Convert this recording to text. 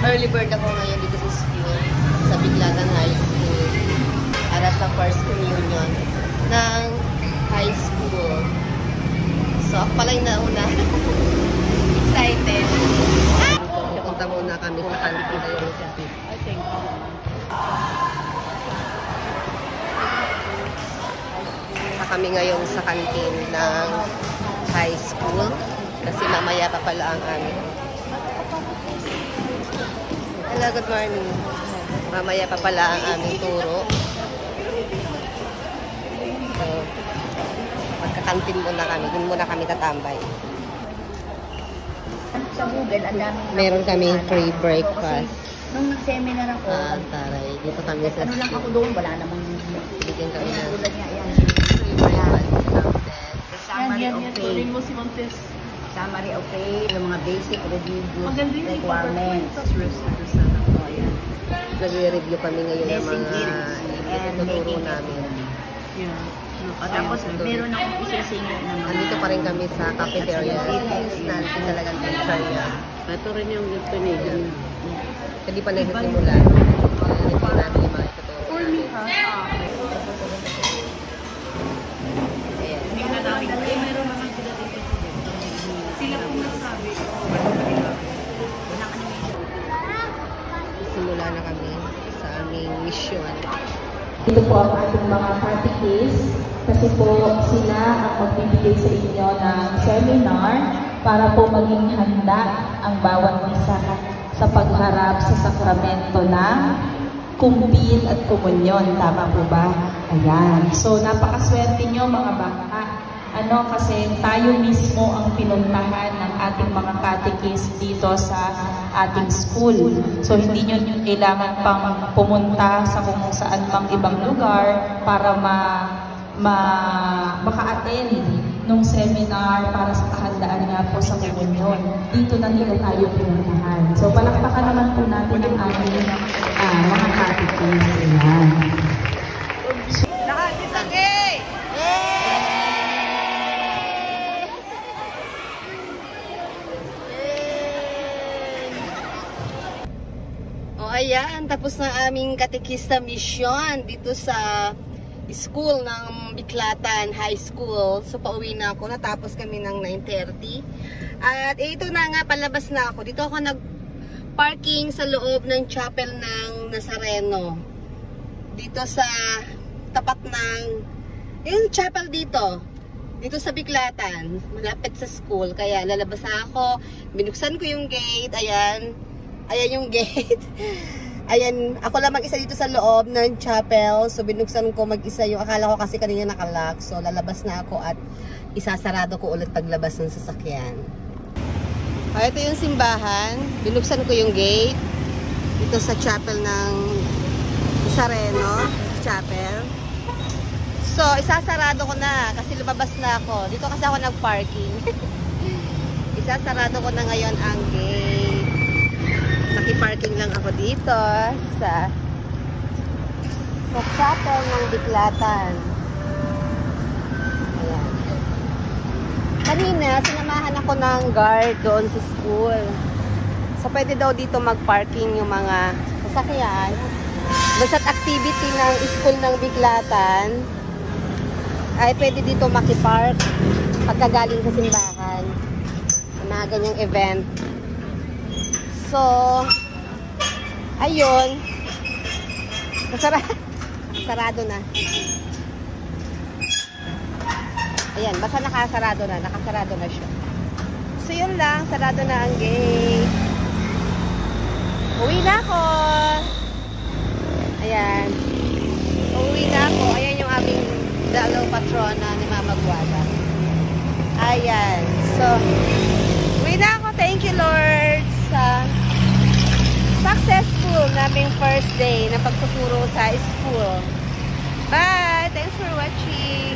Early bird ako ngayon dito sa school, sa Biglatan High School, para sa first communion ng high school. So, ako pala yung nauna. Excited. Punta muna kami sa canteen. Kami ngayon sa canteen ng high school kasi mamaya pa pala ang amin. Hello, good morning. Mamaya pa pala ang aming turo. So, magka-canteen muna kami. Doon muna kami tatambay. Sa Google, ang dami. Meron kaming free breakfast. Nung nag-seminar ako, taray. Dito kami sa ano lang ako doon, wala namang bigyan kami ng gulat niya. Yan. free breakfast. Summary of pay. Mo si Montes. Summary of pay. Yung mga basic religious Maganda yung requirements. Nag-review kami ngayon ng mga ituturo namin. Yeah. Tapos meron akong isisingit na mga... Andito pa rin kami sa cafeteria. Nancy talagang teacher yan. Ito rin yung definition. Hindi pa nagsisimula. Hindi pa namin yung mga ituturo. For me, ha? Ayan. Hindi na namin. Meron naman sila dito. Sila po nagsabi. Simula na kami sa aming mission. Ito po ang ating mga catechist kasi po sila ang magbibigay sa inyo ng seminar para po maging handa ang bawat isa sa pagharap sa sakramento ng kumpil at komunyon. Tama po ba? Ayan. So, napakaswerte nyo mga bata. Kasi tayo mismo ang pinuntahan ng ating mga catechist dito sa ating school. So, hindi nyo kailangan pang pumunta sa kung saan mang ibang lugar para maka-attend nung seminar para sa kahandaan nga po sa komunyon. Dito na nila tayo pinuntahan. So, palakpakan naman po natin ang ating mga catechist. Ayan. Ayan, tapos na aming katekista mission dito sa school ng Biglatan High School. So, pauwi na ako. Natapos kami ng 9:30. At ito na nga, palabas na ako. Dito ako nag-parking sa loob ng chapel ng Nazareno. Dito sa tapat ng yung chapel dito. Dito sa Biglatan. Malapit sa school. Kaya lalabas na ako. Binuksan ko yung gate. Ayan. Ayan yung gate. Ayan, ako lang mag-isa dito sa loob ng chapel. So, binuksan ko mag-isa yung akala ko kasi kanina nakalock. So, lalabas na ako at isasarado ko ulit paglabas ng sasakyan. Ito yung simbahan. Binuksan ko yung gate. Dito sa chapel ng Nazareno Chapel. So, isasarado ko na kasi lumabas na ako. Dito kasi ako nag-parking. Isasarado ko na ngayon ang gate. Naki-parking lang ako dito sa chapel ng Biglatan. Ayan. Kanina, sinamahan ako ng guard doon sa school. So, pwede daw dito mag-parking yung mga sasakyan. Basta't activity ng school ng Biglatan, ay pwede dito makipark pagkagaling sa simbahan. Mga ganyang event. So, ayun. Sarado na. Ayan, basta nakasarado na. Nakasarado na siya. So, yun lang. Sarado na ang gate. Uwi na ako. Ayan. Uwi na ako. Ayan yung aming dalaw patrona ni Mama Guada. Ayan. So, uwi na ako. Thank you, Lord. Sa successful naming first day na pagtuturo sa school. Bye! Thanks for watching!